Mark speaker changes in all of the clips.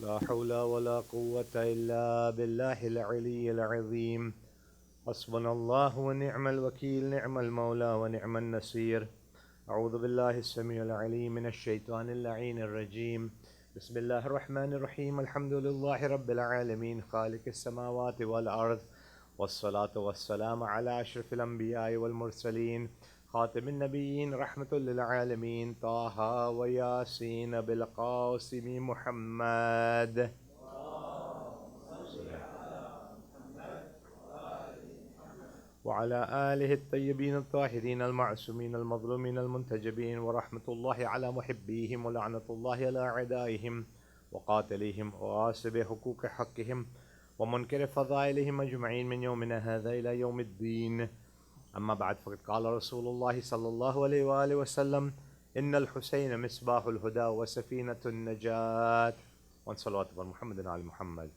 Speaker 1: لا حول ولا قوة إلا بالله العلي العظيم. حسبنا الله ونعم الوكيل، نعم المولى ونعم النصير. أعوذ بالله السميع العليم من الشيطان اللعين الرجيم. بسم الله الرحمن الرحيم. الحمد لله رب العالمين خالق السماوات والأرض، والصلاة والسلام على أشرف الأنبياء والمرسلين، خاتم النبيين رحمة للعالمين، طه وياسين بالقاسم محمد. وعلى آله الطيبين الطاهرين المعصومين المظلومين المنتجبين، ورحمة الله على محبيهم، ولعنة الله على أعدائهم وقاتليهم وغاصب حقوق حقهم ومنكر فضائلهم أجمعين من يومنا هذا إلى يوم الدين. أما بعد، فقد قال رسول الله صلى الله عليه وآله وسلم: إن الحسين مصباح الهدى وسفينة النجاة. وصلوات محمد على محمد.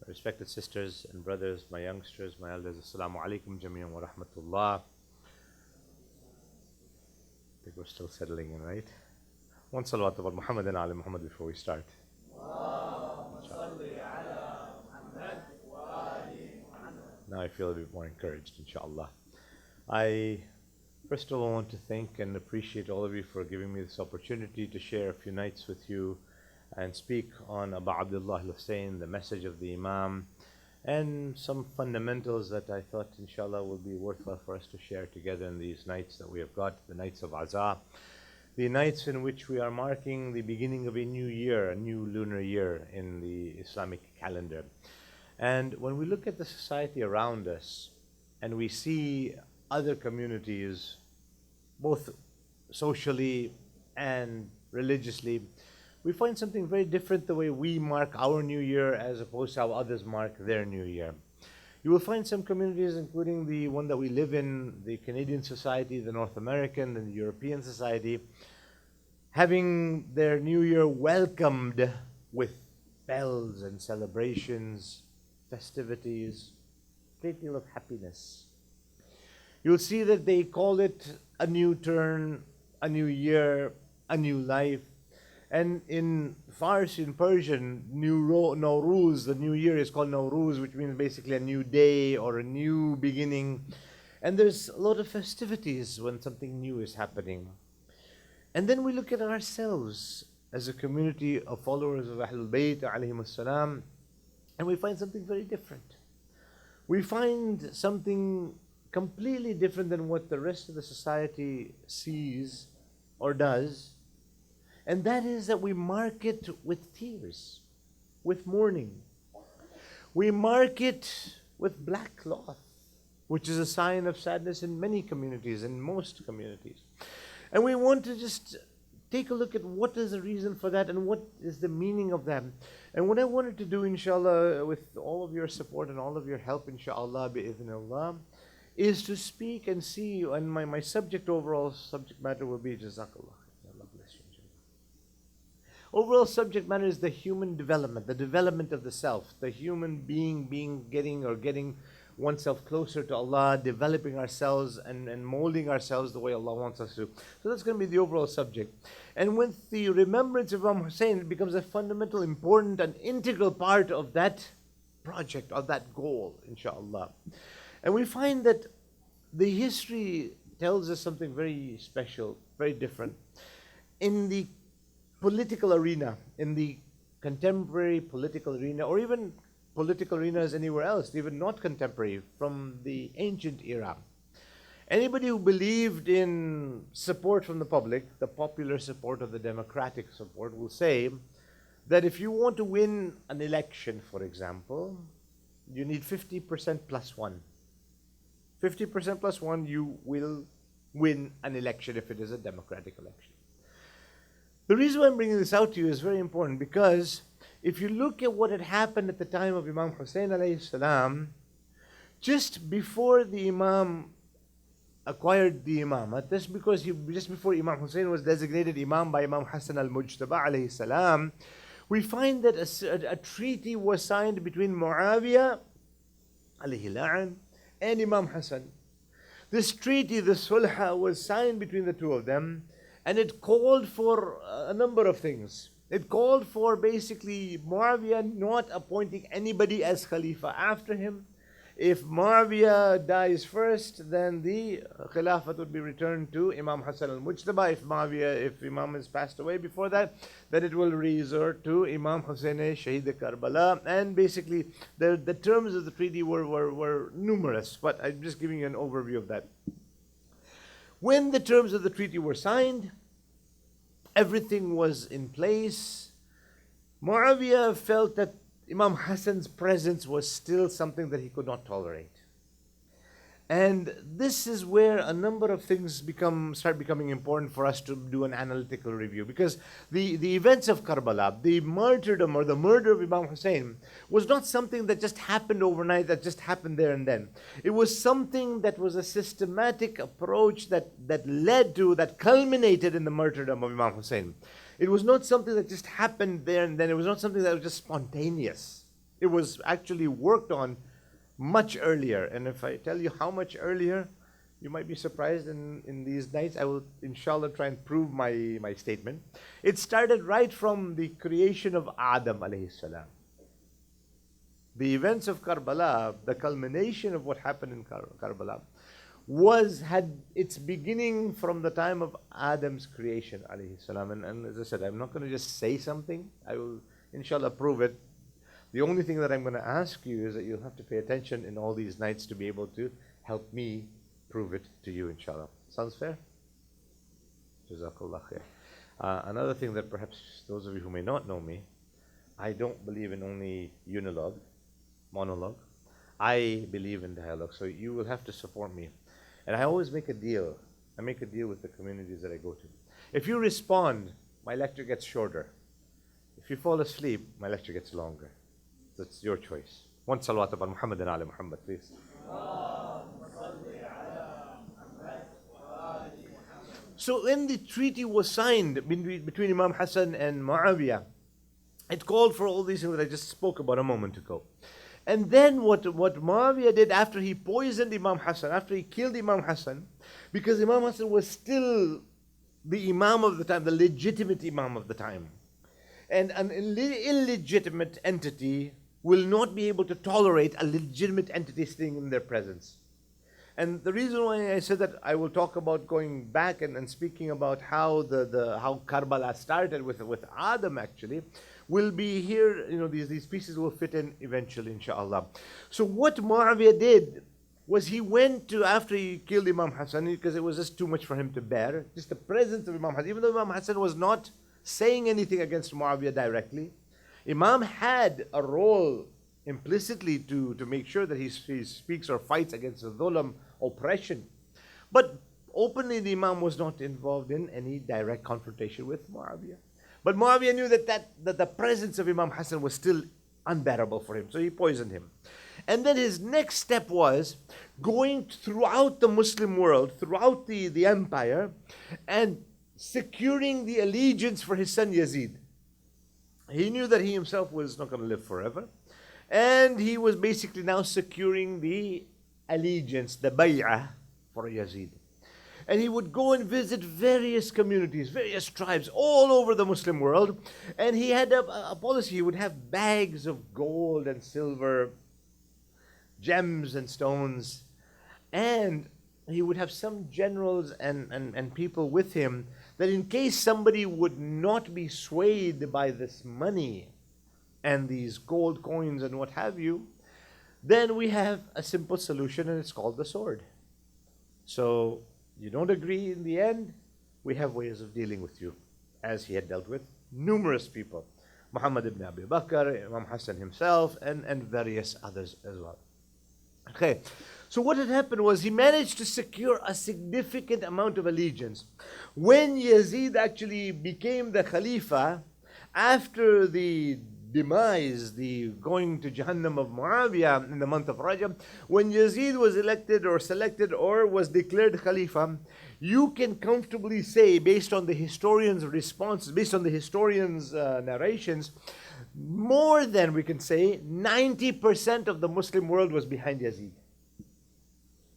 Speaker 1: Respected sisters and brothers, my youngsters, my elders, Assalamu alaikum jamiyan wa rahmatullah. I think we're still settling in, right? One salawat about Muhammad and Ali Muhammad before we start. Now I feel a bit more encouraged, inshallah. I first of all want to thank and appreciate all of you for giving me this opportunity to share a few nights with you and speak on Abu Abdullah al-Hussein, the message of the Imam, and some fundamentals that I thought inshallah will be worthwhile for us to share together in these nights that we have got, the nights of Azah, the nights in which we are marking the beginning of a new year, a new lunar year in the Islamic calendar. And when we look at the society around us and we see other communities, both socially and religiously, we find something very different the way we mark our new year as opposed to how others mark their new year. You will find some communities, including the one that we live in, the Canadian society, the North American and the European society, having their new year welcomed with bells and celebrations, festivities, a great deal of happiness. You'll see that they call it a new turn, a new year, a new life. And in Farsi, in Persian, Nowruz, the new year is called Nowruz, which means basically a new day or a new beginning. And there's a lot of festivities when something new is happening. And then we look at ourselves as a community of followers of Ahlul Bayt alayhim salam, and we find something very different. We find something completely different than what the rest of the society sees or does. And that is that we mark it with tears, with mourning. We mark it with black cloth, which is a sign of sadness in many communities, in most communities. And we want to just take a look at what is the reason for that and what is the meaning of that. And what I wanted to do, inshallah, with all of your support and all of your help, inshallah, bi'idhnillah, is to speak and see, and my overall subject matter will be Jazakallah. Overall subject matter is the human development, the development of the self, the human being getting oneself closer to Allah, developing ourselves and molding ourselves the way Allah wants us to. So that's going to be the overall subject. And with the remembrance of Imam Hussain, it becomes a fundamental, important and integral part of that project, of that goal, inshallah. And we find that the history tells us something very special, very different. In the political arena, in the contemporary political arena, or even political arenas anywhere else, even not contemporary, from the ancient era, anybody who believed in support from the public, the popular support or the democratic support, will say that if you want to win an election, for example, you need 50% plus one. 50% plus one, you will win an election if it is a democratic election. The reason why I'm bringing this out to you is very important, because if you look at what had happened at the time of Imam Hussain alayhi salam, just before the Imam acquired the Imamate, just before Imam Hussain was designated Imam by Imam Hassan al-Mujtaba alayhi salam, we find that a treaty was signed between Muawiyah alayhi la'an and Imam Hassan. This treaty, the Sulh, was signed between the two of them. And it called for a number of things. It called for basically Muawiyah not appointing anybody as Khalifa after him. If Muawiyah dies first, then the Khilafat would be returned to Imam Hassan al-Mujtaba. If Imam has passed away before that, then it will resort to Imam Hussain Shaheed Karbala. And basically, the terms of the treaty were numerous, but I'm just giving you an overview of that. When the terms of the treaty were signed, everything was in place. Muawiyah felt that Imam Hassan's presence was still something that he could not tolerate. And this is where a number of things start becoming important for us to do an analytical review. Because the events of Karbala, the martyrdom or the murder of Imam Hussain, was not something that just happened overnight, that just happened there and then. It was something that was a systematic approach that culminated in the martyrdom of Imam Hussain. It was not something that just happened there and then. It was not something that was just spontaneous. It was actually worked on much earlier. And if I tell you how much earlier, you might be surprised in these nights. I will, inshallah, try and prove my statement. It started right from the creation of Adam alayhi salam. The events of Karbala, the culmination of what happened in Karbala, had its beginning from the time of Adam's creation alayhi salam. And as I said, I'm not going to just say something. I will, inshallah, prove it. The only thing that I'm going to ask you is that you'll have to pay attention in all these nights to be able to help me prove it to you, inshallah. Sounds fair? Jazakallah khair. Another thing that perhaps those of you who may not know me, I don't believe in only monologue. I believe in dialogue, so you will have to support me. And I always make a deal. I make a deal with the communities that I go to. If you respond, my lecture gets shorter. If you fall asleep, my lecture gets longer. That's your choice. One salawat upon Muhammad and Ali Muhammad, please. So when the treaty was signed between Imam Hassan and Muawiyah, it called for all these things that I just spoke about a moment ago. And then what Muawiyah did after he poisoned Imam Hassan, after he killed Imam Hassan, because Imam Hassan was still the Imam of the time, the legitimate Imam of the time. And an illegitimate entity will not be able to tolerate a legitimate entity sitting in their presence. And the reason why I said that I will talk about going back and speaking about how how Karbala started with Adam actually, will be here, these pieces will fit in eventually, inshallah. So what Muawiyah did was he went to, after he killed Imam Hassan, because it was just too much for him to bear, just the presence of Imam Hassan, even though Imam Hassan was not saying anything against Muawiyah directly, Imam had a role implicitly to make sure that he speaks or fights against the dhulam, oppression. But openly the Imam was not involved in any direct confrontation with Muawiyah. But Muawiyah knew that the presence of Imam Hassan was still unbearable for him, so he poisoned him. And then his next step was going throughout the Muslim world, throughout the empire, and securing the allegiance for his son Yazid. He knew that he himself was not going to live forever, and he was basically now securing the allegiance, the bay'ah for Yazid. And he would go and visit various communities, various tribes all over the Muslim world. And he had a policy. He would have bags of gold and silver, gems and stones. And he would have some generals and people with him that in case somebody would not be swayed by this money and these gold coins and what have you, then we have a simple solution, and it's called the sword. So you don't agree in the end, we have ways of dealing with you, as he had dealt with numerous people. Muhammad ibn Abi Bakr, Imam Hassan himself, and various others as well. Okay, so what had happened was he managed to secure a significant amount of allegiance. When Yazid actually became the Khalifa, after the demise, the going to Jahannam of Muawiyah in the month of Rajab, when Yazid was elected or selected or was declared Khalifa, you can comfortably say, based on the historians' responses, based on the historians' narrations, more than, we can say, 90% of the Muslim world was behind Yazid.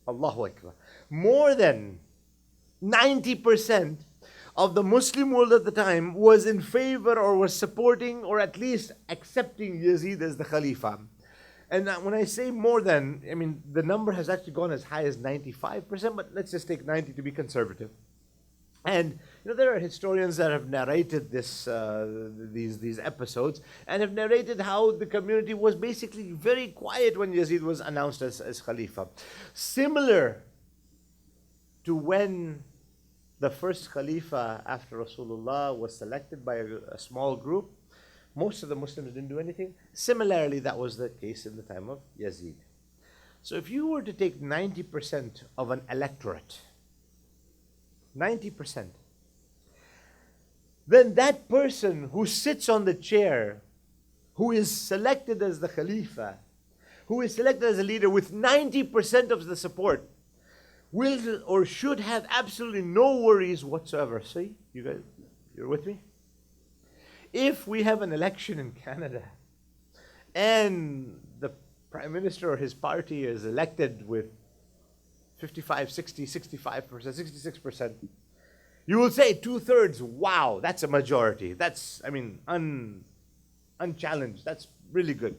Speaker 1: Allahu Akbar. More than 90% of the Muslim world at the time was in favor or was supporting or at least accepting Yazid as the Khalifa. And when I say more than, I mean, the number has actually gone as high as 95%, but let's just take 90 to be conservative. And there are historians that have narrated these episodes and have narrated how the community was basically very quiet when Yazid was announced as Khalifa. Similar to when the first Khalifa after Rasulullah was selected by a small group, most of the Muslims didn't do anything. Similarly, that was the case in the time of Yazid. So if you were to take 90% of an electorate, 90%, then that person who sits on the chair, who is selected as the Khalifa, who is selected as a leader with 90% of the support, will or should have absolutely no worries whatsoever. See, you guys, you're with me? If we have an election in Canada and the Prime Minister or his party is elected with 55, 60, 65%, 66%, you will say 2/3, wow, that's a majority. That's, I mean, unchallenged. That's really good.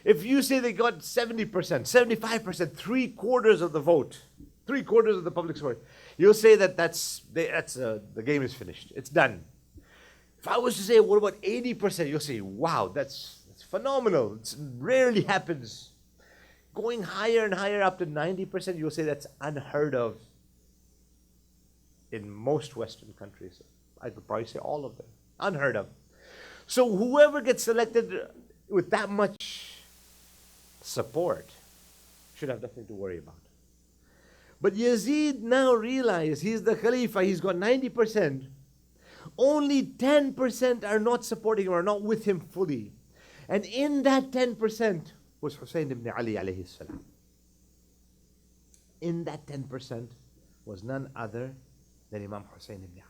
Speaker 1: If you say they got 70%, 75%, 3/4 of the vote, 3/4 of the public support, you'll say that the game is finished. It's done. If I was to say, what about 80%? You'll say, wow, that's phenomenal. It rarely happens. Going higher and higher up to 90%, you'll say that's unheard of in most Western countries. I could probably say all of them. Unheard of. So whoever gets selected with that much support should have nothing to worry about. But Yazid now realized he's the Khalifa, he's got 90%. Only 10% are not supporting him, or not with him fully. And in that 10% was Hussain ibn Ali alayhi salam. In that 10% was none other than Imam Hussain ibn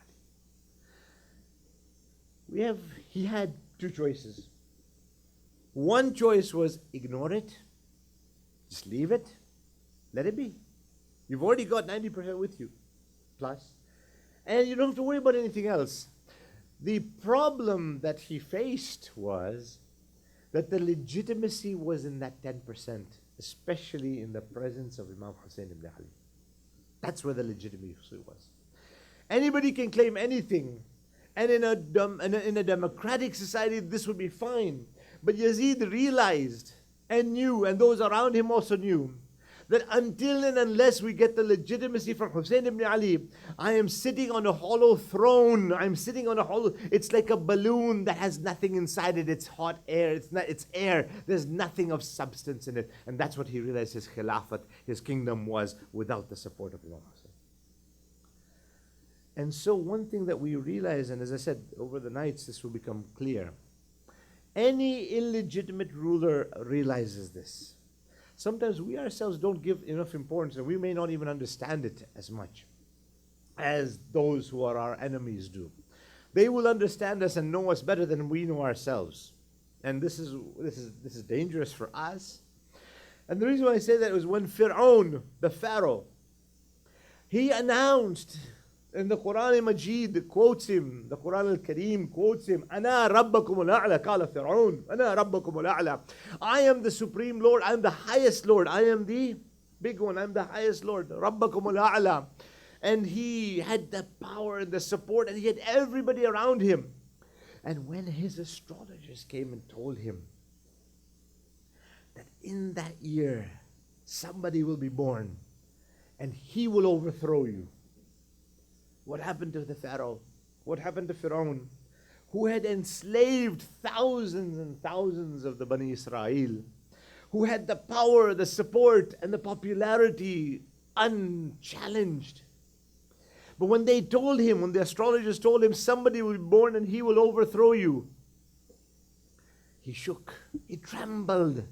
Speaker 1: Ali. He had two choices. One choice was ignore it, just leave it, let it be. You've already got 90% with you, plus. And you don't have to worry about anything else. The problem that he faced was that the legitimacy was in that 10%, especially in the presence of Imam Hussain ibn Ali. That's where the legitimacy was. Anybody can claim anything, and in a democratic society, this would be fine. But Yazid realized and knew, and those around him also knew, that until and unless we get the legitimacy from Hussain ibn Ali, I am sitting on a hollow throne. It's like a balloon that has nothing inside it. It's hot air. It's air. There's nothing of substance in it. And that's what he realized his khilafat, his kingdom was without the support of Imam Hussain. And so one thing that we realize, and as I said, over the nights this will become clear, any illegitimate ruler realizes this. Sometimes we ourselves don't give enough importance, and we may not even understand it as much as those who are our enemies do. They will understand us and know us better than we know ourselves. And this is dangerous for us. And the reason why I say that was when Fir'aun, the Pharaoh, he announced, and the Quran al-Majid quotes him, the Quran al-Kareem quotes him, أَنَا رَبَّكُمُ الْأَعْلَى قَالَ فِرْعَوْنُ أَنَا رَبَّكُمُ الْأَعْلَى. I am the Supreme Lord, I am the highest Lord, I am the big one, I am the highest Lord, رَبَّكُمُ الْأَعْلَى. And he had the power and the support, and he had everybody around him. And when his astrologers came and told him that in that year somebody will be born and he will overthrow you, what happened to the Pharaoh? What happened to Fir'aun, who had enslaved thousands and thousands of the Bani Israel, who had the power, the support, and the popularity unchallenged? But when they told him, when the astrologers told him somebody will be born and he will overthrow you, he shook, he trembled.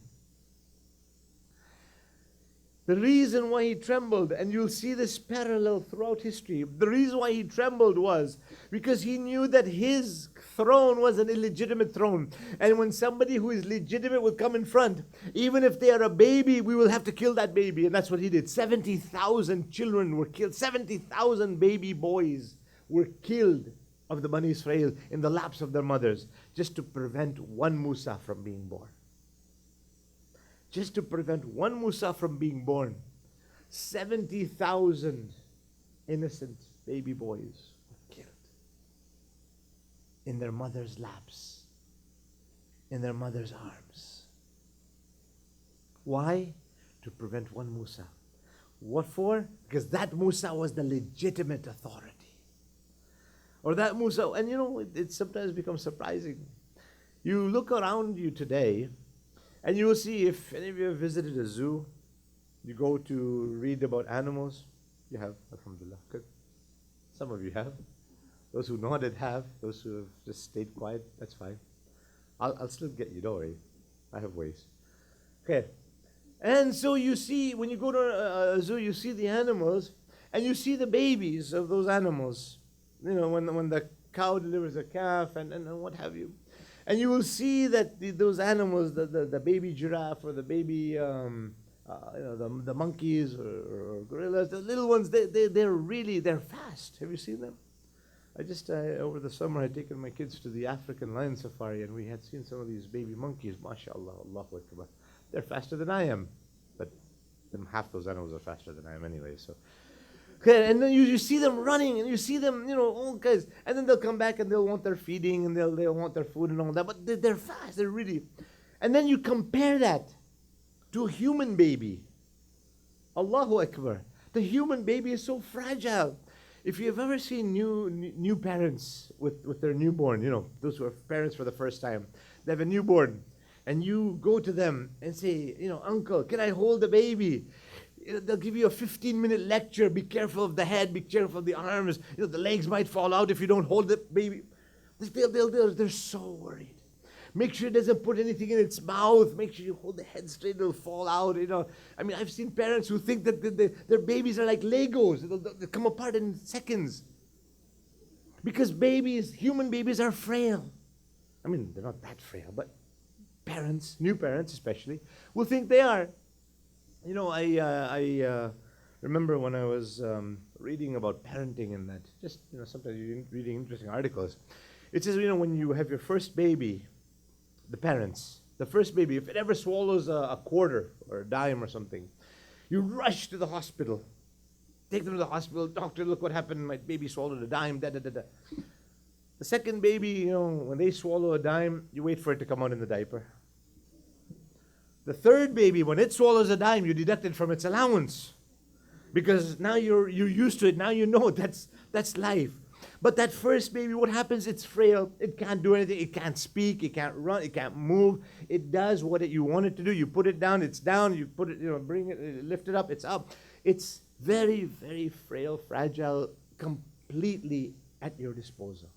Speaker 1: The reason why he trembled, and you'll see this parallel throughout history, the reason why he trembled was because he knew that his throne was an illegitimate throne. And when somebody who is legitimate will come in front, even if they are a baby, we will have to kill that baby. And that's what he did. 70,000 children were killed. 70,000 baby boys were killed of the Bani Israel in the laps of their mothers just to prevent one Musa from being born. Just to prevent one Musa from being born. 70,000 innocent baby boys were killed in their mother's laps, in their mother's arms. Why? To prevent one Musa. What for? Because that Musa was the legitimate authority. Or that Musa, and you know, it sometimes becomes surprising. You look around you today, and you will see, if any of you have visited a zoo, you go to read about animals. You have, alhamdulillah, good. Some of you have. Those who nodded have. Those who have just stayed quiet, that's fine. I'll still get you, don't worry. I have ways. Okay. And so you see, when you go to a zoo, you see the animals, and you see the babies of those animals. You know, when the cow delivers a calf and what have you. And you will see that those animals, the baby giraffe or the baby, the monkeys or gorillas, the little ones, they're fast. Have you seen them? Over the summer, I had taken my kids to the African lion safari, and we had seen some of these baby monkeys. MashaAllah, Allahu Akbar. They're faster than I am. But half those animals are faster than I am anyway, so. Okay, and then you see them running, and you see them, all guys, and then they'll come back and they'll want their feeding, and they'll want their food and all that, but they're fast, they're really. And then you compare that to a human baby. Allahu Akbar. The human baby is so fragile. If you've ever seen new parents with their newborn, those who are parents for the first time, they have a newborn, and you go to them and say, Uncle, can I hold the baby? They'll give you a 15-minute lecture. Be careful of the head. Be careful of the arms. The legs might fall out if you don't hold the baby. They're so worried. Make sure it doesn't put anything in its mouth. Make sure you hold the head straight. It'll fall out. I mean, I've seen parents who think that their babies are like Legos. They'll come apart in seconds. Because human babies are frail. I mean, they're not that frail, but parents, new parents especially, will think they are. I remember when I was reading about parenting and that, just, sometimes you're reading interesting articles. It says, when you have your first baby, the first baby, if it ever swallows a quarter or a dime or something, you rush to the hospital. Take them to the hospital. Doctor, look what happened. My baby swallowed a dime, da-da-da-da. The second baby, when they swallow a dime, you wait for it to come out in the diaper. The third baby, when it swallows a dime, you deduct it from its allowance. Because now you're used to it. Now you know that's life. But that first baby, what happens? It's frail. It can't do anything. It can't speak. It can't run. It can't move. It does what you want it to do. You put it down, it's down. You put it, bring it, lift it up, it's up. It's very, very frail, fragile, completely at your disposal.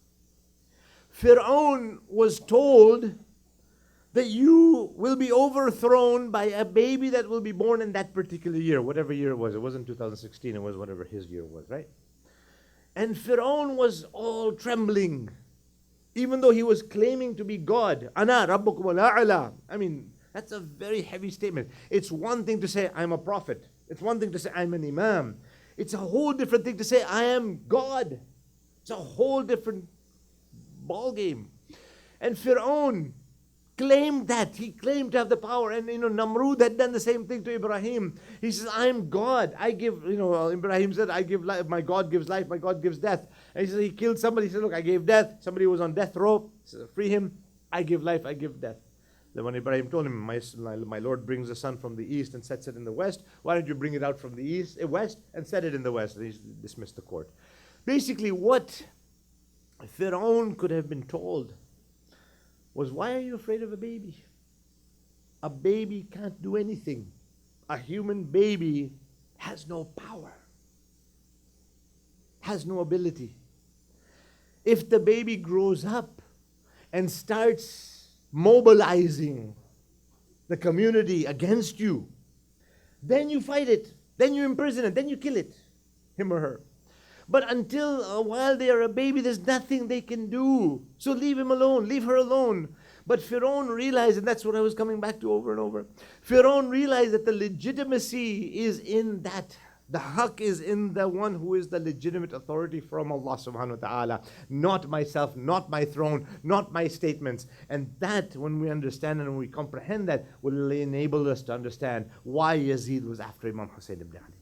Speaker 1: Fir'aun was told that you will be overthrown by a baby that will be born in that particular year, whatever year it was. It wasn't 2016, it was whatever his year was, right? And Fir'aun was all trembling, even though he was claiming to be God. Ana rabbukum al-a'la. I mean, that's a very heavy statement. It's one thing to say, I'm a prophet. It's one thing to say, I'm an imam. It's a whole different thing to say, I am God. It's a whole different ball game. And Fir'aun claimed that. He claimed to have the power. And, Namrud had done the same thing to Ibrahim. He says, I'm God. I give, Ibrahim said, I give life. My God gives life. My God gives death. And he said, he killed somebody. He said, look, I gave death. Somebody was on death row. He said, free him. I give life. I give death. Then when Ibrahim told him, my Lord brings the sun from the east and sets it in the west, why don't you bring it out from the west and set it in the west? And he dismissed the court. Basically, what Fir'aun could have been told was, why are you afraid of a baby? A baby can't do anything. A human baby has no power, has no ability. If the baby grows up and starts mobilizing the community against you, then you fight it, then you imprison it, then you kill it, him or her. But while they are a baby, there's nothing they can do. So leave him alone, leave her alone. But Fir'aun realized, and that's what I was coming back to over and over, Fir'aun realized that the legitimacy is in that The haqq is in the one who is the legitimate authority from Allah subhanahu wa ta'ala, not myself, not my throne, not my statements. And that, when we understand and we comprehend that, will enable us to understand why Yazid was after Imam Hussain ibn Ali.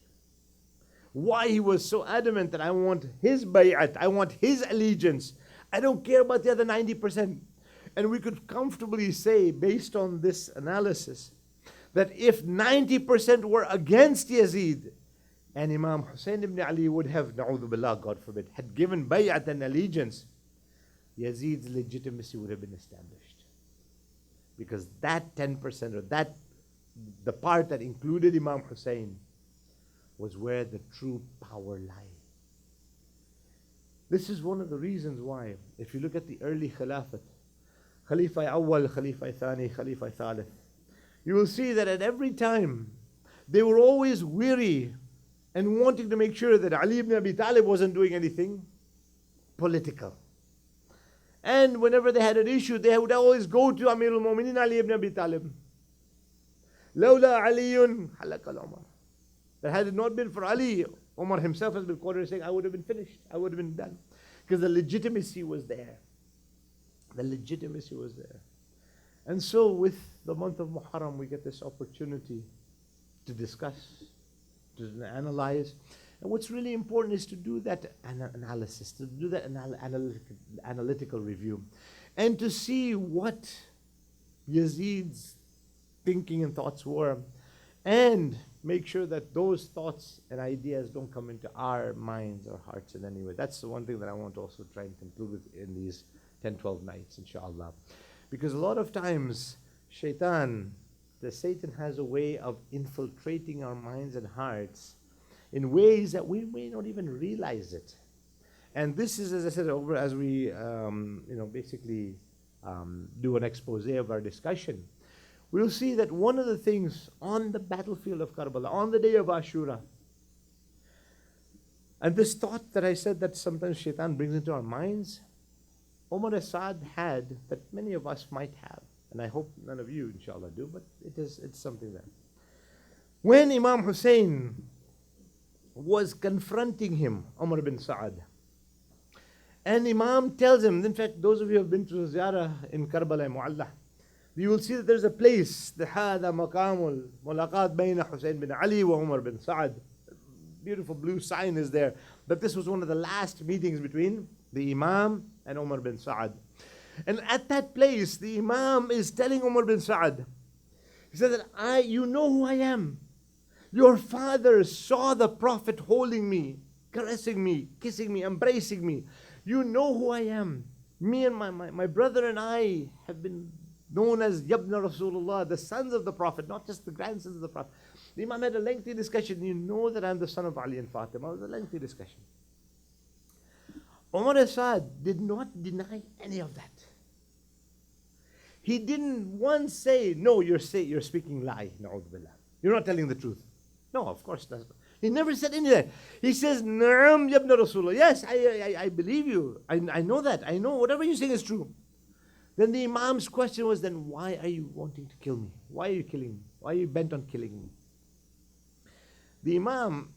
Speaker 1: Why he was so adamant that I want his bay'at, I want his allegiance. I don't care about the other 90%. And we could comfortably say, based on this analysis, that if 90% were against Yazid, and Imam Hussain ibn Ali would have, na'udhu billah, God forbid, had given bay'at and allegiance, Yazid's legitimacy would have been established. Because that 10%, or that, the part that included Imam Hussain, was where the true power lay. This is one of the reasons why, if you look at the early Khilafat, Khalifa Awwal, Khalifa Thani, Khalifa Thalith, you will see that at every time, they were always weary and wanting to make sure that Ali ibn Abi Talib wasn't doing anything political. And whenever they had an issue, they would always go to Amir al-Mu'mineen Ali ibn Abi Talib. Lawla Aliyun halak al-Umar. That had it not been for Ali, Umar himself has been quoted saying, I would have been finished, I would have been done. Because the legitimacy was there. The legitimacy was there. And so with the month of Muharram, we get this opportunity to discuss, to analyze. And what's really important is to do that analysis, to do that analytical review, and to see what Yazid's thinking and thoughts were, and make sure that those thoughts and ideas don't come into our minds or hearts in any way. That's the one thing that I want to also try and conclude with in these 10, 12 nights, inshallah. Because a lot of times, Satan has a way of infiltrating our minds and hearts in ways that we may not even realize it. And this is, as I said, over as we basically do an expose of our discussion, we'll see that one of the things on the battlefield of Karbala, on the day of Ashura, and this thought that I said that sometimes Shaitan brings into our minds, Umar as-Sa'd had, that many of us might have, and I hope none of you, inshallah, do, but it's something there. When Imam Hussain was confronting him, Umar bin Sa'd, and Imam tells him, in fact, those of you who have been to Ziyarah in Karbala Mu'alla, you will see that there's a place, the Hada Maqamul Mulaqat Bayna Hussain bin Ali wa Umar bin Sa'd. Beautiful blue sign is there. But this was one of the last meetings between the Imam and Umar bin Sa'd. And at that place, the Imam is telling Umar bin Sa'd, he said that you know who I am. Your father saw the Prophet holding me, caressing me, kissing me, embracing me. You know who I am. Me and my brother and I have been known as Yabna Rasulullah, the sons of the Prophet, not just the grandsons of the Prophet. The Imam had a lengthy discussion. You know that I'm the son of Ali and Fatima. It was a lengthy discussion. Umar as-Sa'd did not deny any of that. He didn't once say, no, you're speaking lie, na'udhu billah. You're not telling the truth. No, of course not. He never said any of that. He says, Na'am Yabna Rasulullah. Yes, I believe you. I know that. I know whatever you're saying is true. Then the Imam's question was, then why are you wanting to kill me? Why are you killing me? Why are you bent on killing me? The Imam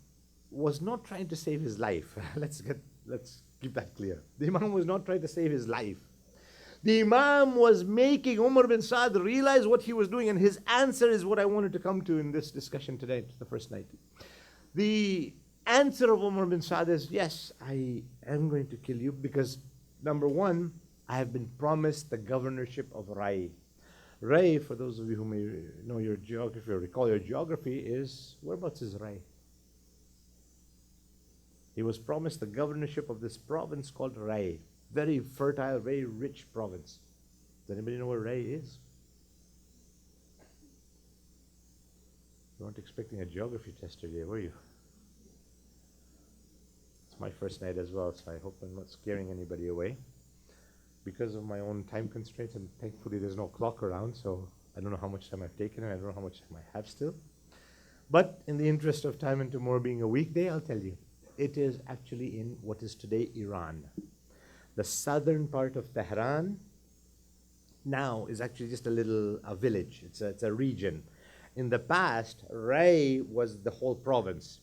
Speaker 1: was not trying to save his life. Let's keep that clear. The Imam was not trying to save his life. The Imam was making Umar bin Sa'd realize what he was doing, and his answer is what I wanted to come to in this discussion today, the first night. The answer of Umar bin Sa'd is, yes, I am going to kill you because, number one, I have been promised the governorship of Rai. Rai, for those of you who may know your geography or recall your geography, is, whereabouts is Rai? He was promised the governorship of this province called Rai. Very fertile, very rich province. Does anybody know where Rai is? You weren't expecting a geography test today, were you? It's my first night as well, so I hope I'm not scaring anybody away. Because of my own time constraints, and thankfully there's no clock around, so I don't know how much time I've taken and I don't know how much time I have still. But in the interest of time and tomorrow being a weekday, I'll tell you. It is actually in what is today Iran. The southern part of Tehran now is actually just a village. It's a region. In the past, Rai was the whole province.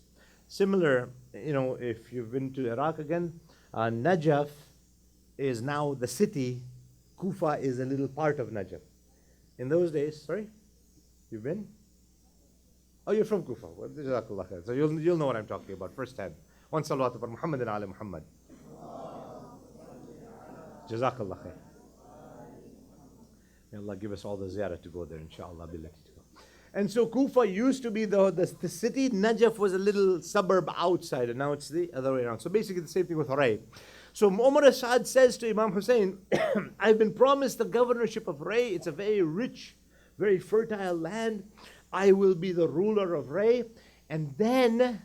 Speaker 1: Similar, if you've been to Iraq again, Najaf is now the city. Kufa is a little part of Najaf. In those days, sorry, you've been? Oh, you're from Kufa. Well, Jazakallah khair. So you'll know what I'm talking about firsthand. One salawat for Muhammad and Ali Muhammad. Jazakallah khair. May Allah give us all the ziyarah to go there, inshallah, ability to go. And so Kufa used to be the city. Najaf was a little suburb outside, and now it's the other way around. So basically the same thing with Ray. So Umar Asad says to Imam Hussain, I've been promised the governorship of Ray. It's a very rich, very fertile land. I will be the ruler of Ray. And then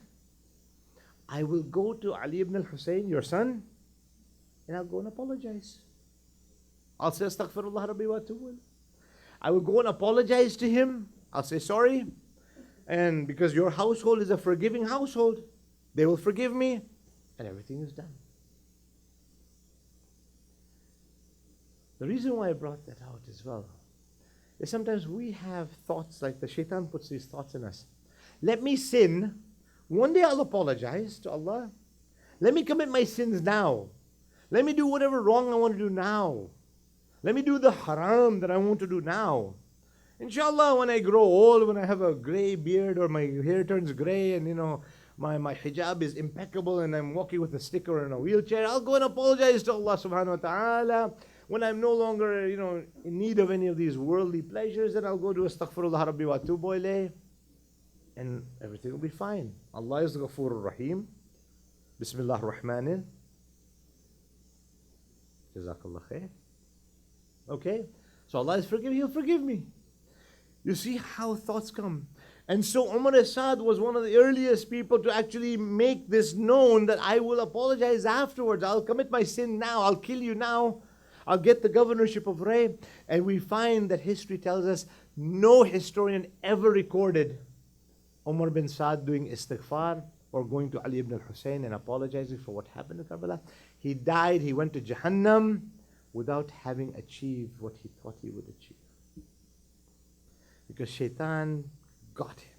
Speaker 1: I will go to Ali ibn al-Hussein, your son, and I'll go and apologize. I'll say, Astaghfirullah Rabbi wa atubu. I will go and apologize to him. I'll say sorry. And because your household is a forgiving household, they will forgive me, and everything is done. The reason why I brought that out as well is sometimes we have thoughts like the shaitan puts these thoughts in us. Let me sin. One day I'll apologize to Allah. Let me commit my sins now. Let me do whatever wrong I want to do now. Let me do the haram that I want to do now. Inshallah, when I grow old, when I have a gray beard or my hair turns gray and my hijab is impeccable and I'm walking with a stick or in a wheelchair, I'll go and apologize to Allah subhanahu wa ta'ala. When I'm no longer, in need of any of these worldly pleasures, then I'll go to Astaghfirullah Rabbi wa atubu ilayh, and everything will be fine. Allah is Ghafurur Rahim. Bismillah ar-Rahman. Jazakallah khair. Okay? So Allah is forgiving, He'll forgive me. You see how thoughts come. And so Umar Asad was one of the earliest people to actually make this known that I will apologize afterwards. I'll commit my sin now. I'll kill you now. I'll get the governorship of Ray. And we find that history tells us no historian ever recorded Umar bin Saad doing istighfar or going to Ali ibn al-Hussein and apologizing for what happened in Karbala. He died, he went to Jahannam without having achieved what he thought he would achieve. Because shaitan got him.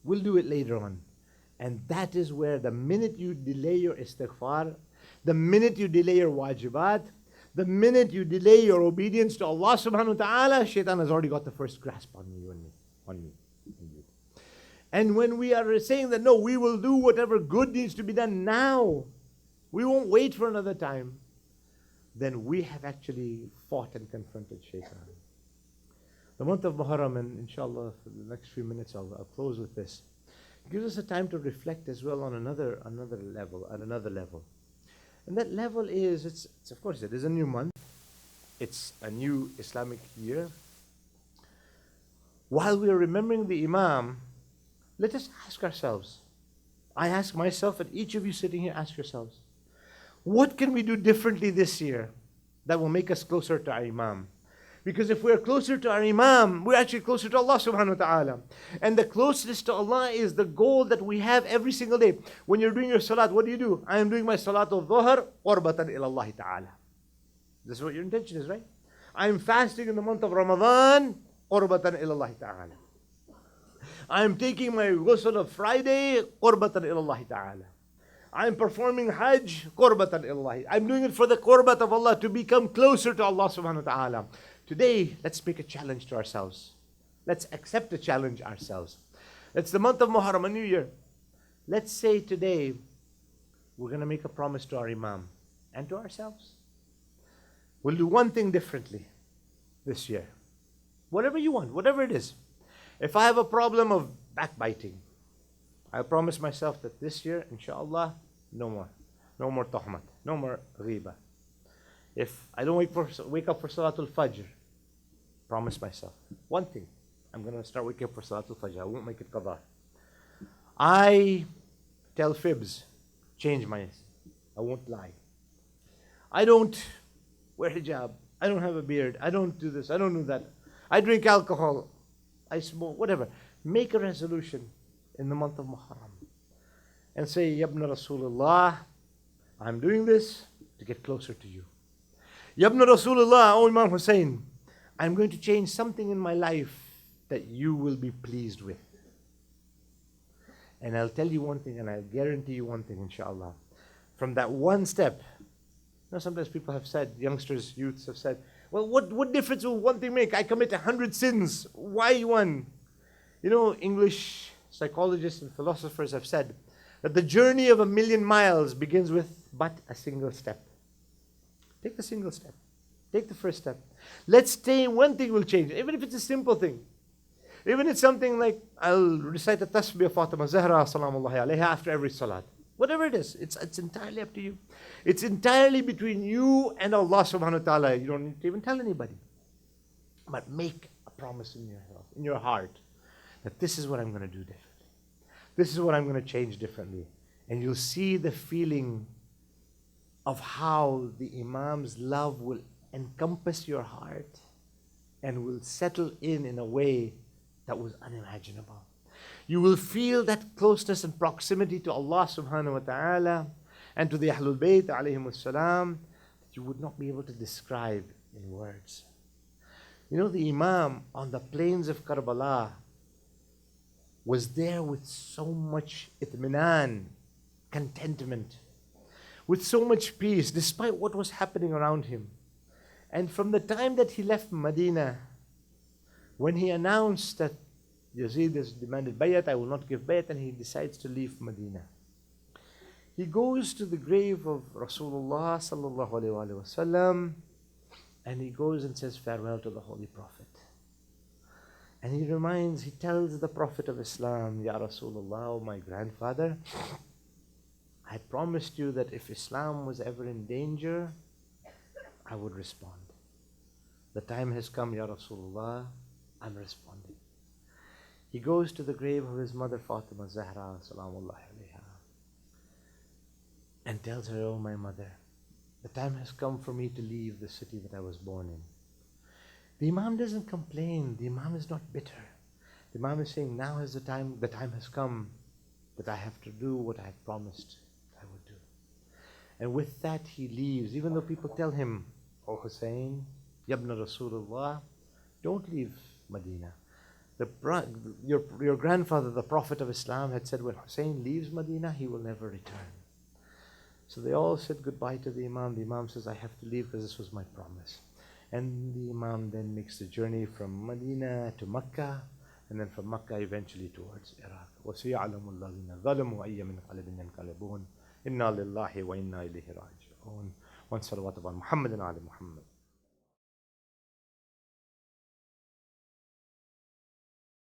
Speaker 1: We'll do it later on. And that is where the minute you delay your istighfar, the minute you delay your wajibat, the minute you delay your obedience to Allah subhanahu wa ta'ala, shaitan has already got the first grasp on you and me, on you. And when we are saying that, no, we will do whatever good needs to be done now, we won't wait for another time, then we have actually fought and confronted shaitan. The month of Muharram, and inshallah for the next few minutes I'll close with this, gives us a time to reflect as well on another level, at another level. And that level is, it's of course it is a new month, it's a new Islamic year. While we are remembering the Imam, let us ask ourselves, I ask myself and each of you sitting here, ask yourselves, what can we do differently this year that will make us closer to our Imam? Because if we're closer to our Imam, we're actually closer to Allah subhanahu wa ta'ala. And the closeness to Allah is the goal that we have every single day. When you're doing your salat, what do? I am doing my salat al-dhuhr, qurbatan ila Allah ta'ala. This is what your intention is, right? I am fasting in the month of Ramadan, qurbatan ila Allah ta'ala. I am taking my ghusl of Friday, qurbatan ila Allah ta'ala. I am performing Hajj, qurbatan ila Allah. I'm doing it for the qurbat of Allah, to become closer to Allah subhanahu wa ta'ala. Today, let's make a challenge to ourselves. Let's accept the challenge ourselves. It's the month of Muharram, a new year. Let's say today, we're going to make a promise to our Imam and to ourselves. We'll do one thing differently this year. Whatever you want, whatever it is. If I have a problem of backbiting, I promise myself that this year, inshallah, no more. No more tuhmat. No more ghiba. If I don't wake up for Salatul Fajr, promise myself one thing. I'm going to start waking up for Salatul Fajr. I won't make it qadar. I tell fibs. I won't lie. I don't wear hijab. I don't have a beard. I don't do this. I don't do that. I drink alcohol. I smoke. Whatever. Make a resolution in the month of Muharram and say, Yabna Rasulullah, I'm doing this to get closer to you. Yabna Rasulullah, O Imam Hussain, I'm going to change something in my life that you will be pleased with. And I'll tell you one thing, and I'll guarantee you one thing, inshallah. From that one step, sometimes people have said, youngsters, youths have said, well, what difference will one thing make? I commit 100 sins. Why one? English psychologists and philosophers have said that the journey of 1,000,000 miles begins with but a single step. Take the single step. Take the first step. Let's stay, one thing will change, even if it's a simple thing. Even if it's something like, I'll recite the tasbih of Fatima Zahra, salamullahi alayha, after every salat. Whatever it is, it's entirely up to you. It's entirely between you and Allah subhanahu wa ta'ala. You don't need to even tell anybody. But make a promise in your heart that this is what I'm going to do differently. This is what I'm going to change differently. And you'll see the feeling of how the Imam's love will encompass your heart and will settle in a way that was unimaginable. You will feel that closeness and proximity to Allah subhanahu wa ta'ala and to the Ahlul Bayt alayhimus salam that you would not be able to describe in words. The Imam on the plains of Karbala was there with so much itminan, contentment, with so much peace, despite what was happening around him. And from the time that he left Medina, when he announced that Yazid has demanded bayat, I will not give bayat, and he decides to leave Medina. He goes to the grave of Rasulullah sallallahu alaihi wasallam, and he goes and says farewell to the Holy Prophet. And he tells the Prophet of Islam, Ya Rasulullah, oh my grandfather, I promised you that if Islam was ever in danger, I would respond. The time has come, Ya Rasulullah, I'm responding. He goes to the grave of his mother Fatima Zahra, salamullahi alayha, and tells her, oh my mother, the time has come for me to leave the city that I was born in. The Imam doesn't complain. The Imam is not bitter. The Imam is saying, now is the time has come that I have to do what I have promised I would do. And with that he leaves, even though people tell him, oh Hussain, Yabna Rasulullah, don't leave Medina. Your grandfather, the Prophet of Islam, had said when Hussain leaves Medina, he will never return. So they all said goodbye to the Imam. The Imam says, I have to leave because this was my promise. And the Imam then makes the journey from Medina to Makkah, and then from Makkah eventually towards Iraq. وَسَيَعْلَمُ الَّذِينَ ظَلَمُوا أَيَّ مِنْقَلَبٍ يَنْقَلِبُونَ إِنَّا لِلَّهِ وَإِنَّا إِلَيْهِ رَاجِعُونَ. وَانْ صَلَوَاتُ عَلَى مُحَمَّدٍ وَعَلَى مُحَمَّدٍ.